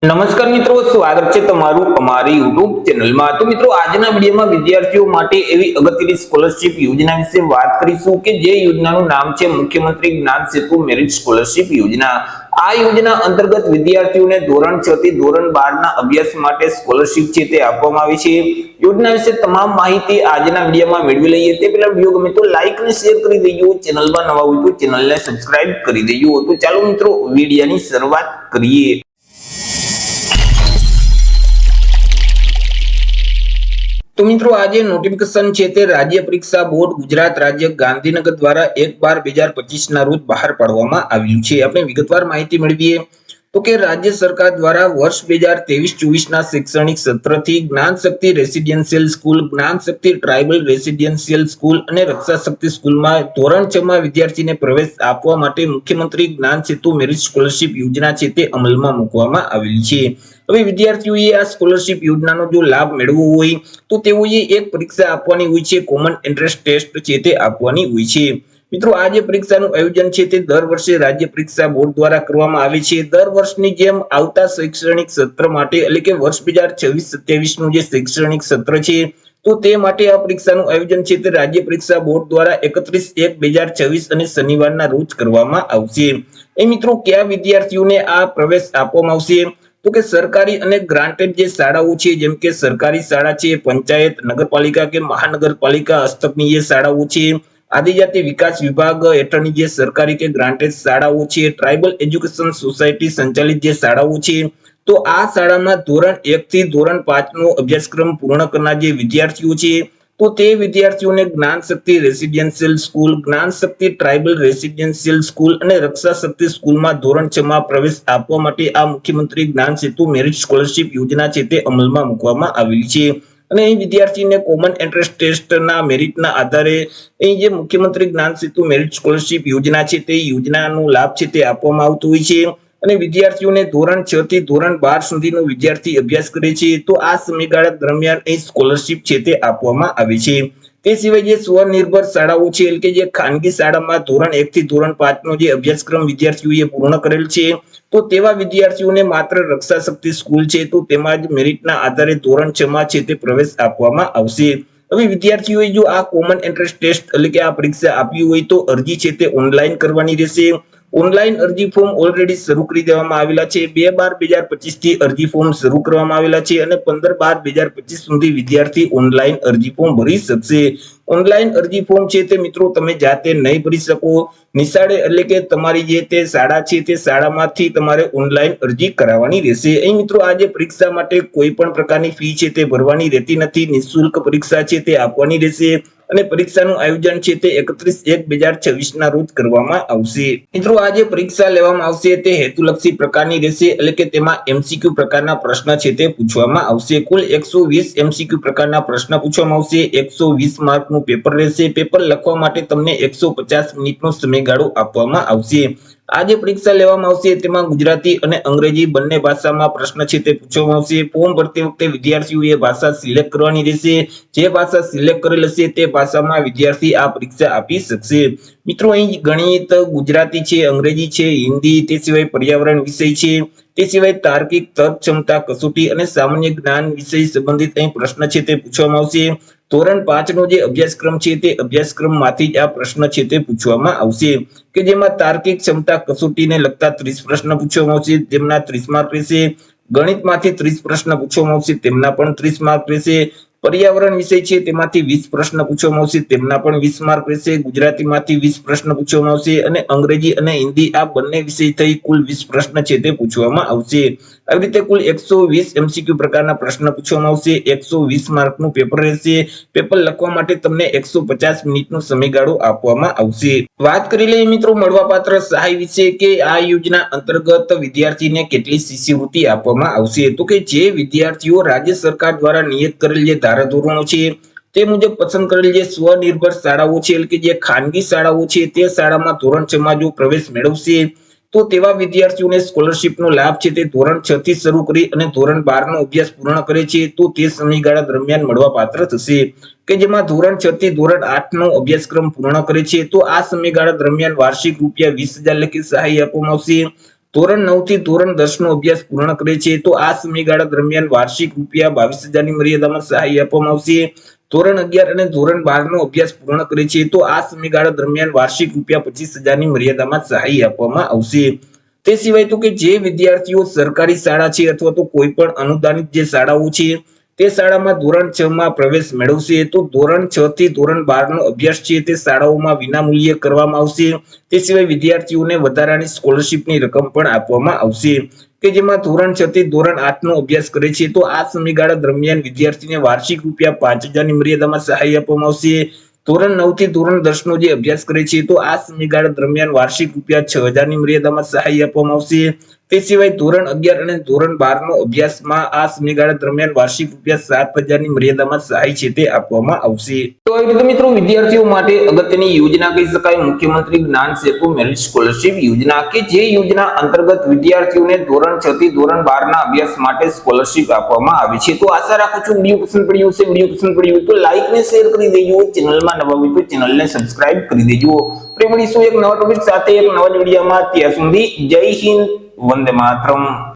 નમસ્કાર મિત્રો, સ્વાગત છે તમારું અમારી યુટ્યુબ ચેનલમાં। તો મિત્રો, આજના વિડીયોમાં વિદ્યાર્થીઓ માટે એવી અગત્યની સ્કોલરશિપ યોજના વિશે વાત કરીશું કે જે યોજનાનું નામ છે મુખ્યમંત્રી જ્ઞાન સેતુ મેરિટ સ્કોલરશિપ યોજના। આ યોજના અંતર્ગત વિદ્યાર્થીઓને ધોરણ 6 થી ધોરણ 12 ના અભ્યાસ માટે સ્કોલરશિપ છે તે આપવામાં આવી છે। યોજના વિશે તમામ માહિતી આજના વિડીયોમાં મેળવી લઈએ તે પહેલા વિડીયો ગમે તો લાઈક અને શેર કરી દેજો, ચેનલમાં નવા હોય તો ચેનલને સબસ્ક્રાઇબ કરી દેજો। તો ચાલો મિત્રો, વિડીયોની શરૂઆત કરીએ। તો મિત્રો, આજે નોટિફિકેશન છે તે રાજ્ય પરીક્ષા બોર્ડ ગુજરાત રાજ્ય ગાંધીનગર દ્વારા 1/12/2025 ના રોજ બહાર પાડવામાં આવ્યું છે। આપણે વિગતવાર માહિતી મેળવીએ તો કે રાજ્ય સરકાર દ્વારા વર્ષ 2023-24 ના શૈક્ષણિક સત્રથી જ્ઞાન શક્તિ રેસિડેન્શિયલ સ્કૂલ, જ્ઞાન શક્તિ ટ્રાઇબલ રેસિડેન્શિયલ સ્કૂલ અને રક્ષા શક્તિ સ્કૂલમાં ધોરણ 6 માં વિદ્યાર્થીને પ્રવેશ આપવા માટે મુખ્યમંત્રી જ્ઞાન સેતુ મેરિટ સ્કોલરશિપ યોજના છે તે અમલમાં મૂકવામાં આવેલી છે। હવે વિદ્યાર્થીઓએ આ સ્કોલરશિપ યોજનાનો જો લાભ મેળવવો હોય તો તેઓએ એક પરીક્ષા આપવાની હોય છે, કોમન એન્ટ્રન્સ ટેસ્ટ છે તે આપવાની હોય છે। મિત્રો, આ જે પરીક્ષાનું આયોજન છે તે દર વર્ષે રાજ્ય પરીક્ષા બોર્ડ દ્વારા કરવામાં આવે છે। દર વર્ષની જેમ આવતા શૈક્ષણિક સત્ર માટે એટલે કે વર્ષ 2026-27 નું જે શૈક્ષણિક સત્ર છે તો તે માટે આ પરીક્ષાનું આયોજન છે તે રાજ્ય પરીક્ષા બોર્ડ દ્વારા 31/1/2026 અને શનિવારના રોજ કરવામાં આવશે। એ મિત્રો, કયા વિદ્યાર્થીઓને આ પ્રવેશ આપવામાં આવશે તો કે સરકારી અને ગ્રાન્ટેડ જે શાળાઓ છે, જેમ કે સરકારી શાળા છે, પંચાયત, નગરપાલિકા કે મહાનગરપાલિકા હસ્તકની જે શાળાઓ છે, આદિજાતિ વિકાસ વિભાગ હેઠળની જે સરકારી કે ગ્રાન્ટેડ શાળાઓ છે, ટ્રાઇબલ એજ્યુકેશન સોસાયટી સંચાલિત જે શાળાઓ છે, તો આ શાળામાં ધોરણ 1 થી ધોરણ 5 નો અભ્યાસક્રમ પૂર્ણ કરનાર જે વિદ્યાર્થીઓ છે તો તે વિદ્યાર્થીઓને જ્ઞાન શક્તિ રેસિડેન્શિયલ સ્કૂલ, જ્ઞાન શક્તિ ટ્રાઇબલ રેસિડેન્શિયલ સ્કૂલ અને રક્ષા શક્તિ સ્કૂલમાં ધોરણ 6 માં પ્રવેશ આપવા માટે આ મુખ્યમંત્રી જ્ઞાન સેતુ મેરિટ સ્કોલરશિપ યોજના છે તે અમલમાં મૂકવામાં આવેલી છે। અને અહીં વિદ્યાર્થીને કોમન એન્ટ્રન્સ ટેસ્ટના મેરિટના આધારે અહીં જે મુખ્યમંત્રી જ્ઞાન સેતુ મેરિટ સ્કોલરશિપ યોજના છે તે યોજનાનો લાભ છે તે આપવામાં આવતો હોય છે। અને વિદ્યાર્થીઓને ધોરણ 6 થી ધોરણ 12 સુધીનો વિદ્યાર્થી અભ્યાસ કરે છે તો આ સમયગાળા દરમિયાન અહીં સ્કોલરશિપ છે તે આપવામાં આવે છે। તે સિવાય જે સ્વનિર્ભર શાળાઓ છે એટલે કે જે ખાનગી શાળામાં ધોરણ 1 થી ધોરણ 5 નો જે અભ્યાસક્રમ વિદ્યાર્થીઓએ પૂર્ણ કરેલ છે તો તેવા વિદ્યાર્થીઓને માત્ર રક્ષા શક્તિ સ્કૂલ છે તો તેમાં જ મેરિટના આધારે ધોરણ 6 માં છે તે પ્રવેશ આપવામાં આવશે। હવે વિદ્યાર્થીઓએ જો આ કોમન એન્ટ્રન્સ ટેસ્ટ એટલે કે આ પરીક્ષા આપવી હોય તો અરજી છે તે ઓનલાઈન કરવાની રહેશે। ઓનલાઈન અરજી ફોર્મ ઓલરેડી શરૂ કરી દેવામાં આવેલા છે। 2/12/2025 થી અરજી ફોર્મ શરૂ કરવામાં આવેલા છે અને 15/12/2025 સુધી વિદ્યાર્થી ઓનલાઈન અરજી ફોર્મ ભરી શકશે। ઓનલાઈન અરજી ફોર્મ છે તે મિત્રો તમે જાતે નહીં ભરી શકો, નિશાળે એટલે કે તમારી જે તે શાળા છે તે શાળામાંથી તમારે ઓનલાઈન અરજી કરાવવાની રહેશે। અહીં મિત્રો, આ જે પરીક્ષા માટે કોઈ પણ પ્રકારની ફી છે તે ભરવાની રહેતી નથી, નિઃશુલ્ક પરીક્ષા છે તે આપવાની રહેશે અને પરીક્ષાનું આયોજન છે તે 31/1/2026 ના રોજ કરવામાં આવશે। મિત્રો, આ જે પરીક્ષા લેવામાં આવશે તે હેતુલક્ષી પ્રકારની રહેશે એટલે કે તેમાં MCQ પ્રકારના પ્રશ્ન છે તે પૂછવામાં આવશે। કુલ 120 MCQ પ્રકારના પ્રશ્ન પૂછવામાં આવશે। 120 માર્કનું પેપર રહેશે। પેપર લખવા માટે તમને 150 મિનિટનો સમયગાળો આપવામાં આવશે। આ જે પરીક્ષા લેવામાં આવશે તેમાં ગુજરાતી અને અંગ્રેજી બંને ભાષામાં પ્રશ્ન છે તે પૂછવામાં આવશે। ફોર્મ ભરતી વખતે વિદ્યાર્થીઓએ ભાષા સિલેક્ટ કરવાની રહેશે। જે ભાષા સિલેક્ટ કરેલ હશે તે ભાષામાં વિદ્યાર્થી આ પરીક્ષા આપી શકશે। મિત્રો, અહીં ગણિત, ગુજરાતી છે, અંગ્રેજી છે, હિન્દી, તે સિવાય પર્યાવરણ વિષય છે, તે સિવાય તાર્કિક, તર્ક ક્ષમતા કસોટી અને સામાન્ય જ્ઞાન વિષય સંબંધિત અહીં પ્રશ્ન છે તે પૂછવામાં આવશે। ધોરણ 5 નો જે અભ્યાસક્રમ છે તે અભ્યાસક્રમમાંથી જ આ પ્રશ્ન છે તે પૂછવામાં આવશે કે જેમાં તાર્કિક ક્ષમતા કસોટીને લગતા 30 પ્રશ્ન પૂછવામાં આવશે, જેમના 30 માર્ક રહેશે। ગણિતમાંથી 30 પ્રશ્ન પૂછવામાં આવશે, તેમના પણ 30 માર્ક રહેશે। પર્યાવરણ વિષય છે તેમાંથી 20 પ્રશ્ન પૂછવામાં આવશે, તેમના પણ 20 માર્ક રહેશે। ગુજરાતીમાંથી 20 પ્રશ્ન પૂછવામાં આવશે અને અંગ્રેજી અને હિન્દી આ બંને વિષય થઈ કુલ 20 પ્રશ્ન છે તે પૂછવામાં આવશે। આવી રીતે કુલ 120 MCQ પ્રકારના પ્રશ્ન પૂછવામાં આવશે। 120 માર્કનું પેપર રહેશે। પેપર લખવા માટે તમને 150 મિનિટનો સમયગાળો આપવામાં આવશે। વાત કરી લઈએ મિત્રો મળવાપાત્ર સહાય વિશે કે આ યોજના અંતર્ગત વિદ્યાર્થીને કેટલી શિષ્યવૃત્તિ આપવામાં આવશે તો કે જે વિદ્યાર્થીઓ રાજ્ય સરકાર દ્વારા નિયત કરેલ જે ધારાધોરણો છે તે મુજબ પસંદ કરેલ જે સ્વનિર્ભર શાળાઓ છે એટલે કે જે ખાનગી શાળાઓ છે તે શાળામાં ધોરણ 6 માં જો પ્રવેશ મેળવશે તો તેવા વિદ્યાર્થીઓને સ્કોલરશિપનો લાભ છે તે ધોરણ 6 થી શરૂ કરી અને ધોરણ 12 નો અભ્યાસ પૂર્ણ કરે છે તો તે સમયગાળા દરમિયાન મળવાપાત્ર થશે। કે જેમાં ધોરણ 6 થી ધોરણ 8 નો અભ્યાસક્રમ પૂર્ણ કરે છે તો આ સમયગાળા દરમિયાન વાર્ષિક રૂપિયા 20,000 લખી સહાય આપવામાં આવશે। ધોરણ 9 થી ધોરણ 10 નો અભ્યાસ પૂર્ણ કરે છે તો આ સમયગાળા દરમિયાન વાર્ષિક ₹22,000 ની મર્યાદામાં સહાય આપવામાં આવશે. ધોરણ 11 અને ધોરણ 12 નો અભ્યાસ પૂર્ણ કરે છે તો આ સમયગાળા દરમિયાન વાર્ષિક ₹25,000 ની મર્યાદામાં સહાય આપવામાં આવશે. તે સિવાય તો કે જે વિદ્યાર્થીઓ સરકારી શાળા છે અથવા તો કોઈ પણ અનુદાનિત જે શાળાઓ છે તે શાળામાં ધોરણ 6 માં પ્રવેશ મેળવશે તો ધોરણ 6 થી ધોરણ 12 નો અભ્યાસ છે તે શાળાઓમાં વિનામૂલ્યે કરવામાં આવશે. તે સિવાય વિદ્યાર્થીઓને વધારાની સ્કોલરશીપની રકમ પણ આપવામાં આવશે કે જેમાં ધોરણ 6 થી ધોરણ 8 નો અભ્યાસ કરે છે તો આ સમયગાળા દરમિયાન વિદ્યાર્થીને વાર્ષિક ₹5,000 ની મર્યાદામાં સહાય આપવામાં આવશે. ધોરણ 9 થી ધોરણ 10 નો જે અભ્યાસ કરે છે તો આ સમયગાળા દરમિયાન વાર્ષિક ₹6,000 ની મર્યાદામાં સહાય આપવામાં આવશે. તે સિવાય ધોરણ 11 અને ધોરણ 12 નો અભ્યાસમાં આ સમયગાળા દરમિયાન વાર્ષિક ₹7,000 ની મર્યાદામાં સહાય છે તે આપવામાં આવશે. તો આવી રીતે મિત્રો વિદ્યાર્થીઓ માટે અગત્યની યોજના કહી શકાય મુખ્યમંત્રી જ્ઞાન સેતુ મેરિટ સ્કોલરશિપ યોજના કે જે યોજના અંતર્ગત વિદ્યાર્થીઓને ધોરણ 6 થી ધોરણ 12 ના અભ્યાસ માટે સ્કોલરશિપ આપવામાં આવે છે. તો આશા રાખું છું વિડીયો પસંદ પડ્યો હશે. વિડીયો પસંદ પડ્યો તો લાઈક ને શેર કરી દેજો. ચેનલમાં નવા હોય તો ચેનલને સબસ્ક્રાઇબ કરી દેજો. ફરી મળીશું એક નવા ટોપિક સાથે એક નવા વિડીયોમાં. ત્યાં સુધી જય હિન્દ, વંદે માતરમ.